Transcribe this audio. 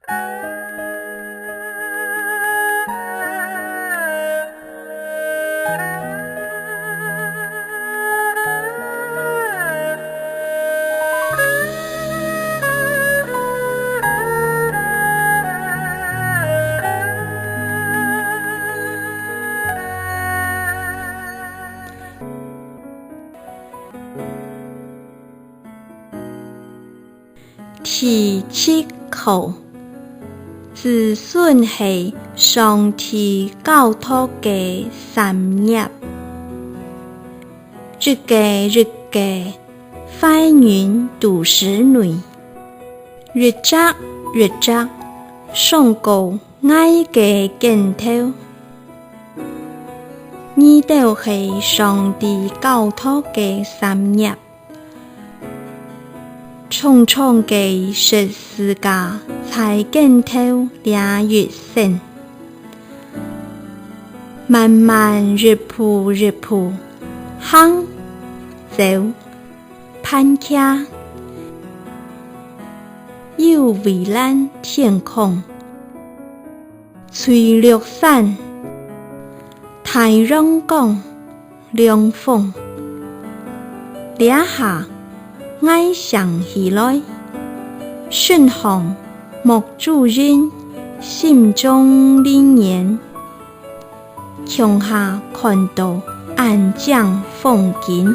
第7課，子孫係上帝教託嘅產業。日嘅快雲都市內，日則上高愛嘅鏡頭。呢度係上帝教託嘅產業。重重嘅十字架在鏡頭倆越線，漫漫日暮，行走攀卡，有蔚藍天空，翠綠山，太陽光涼風，倆下愛想起來，順行莫主人心中靈念，向下看到安江風景。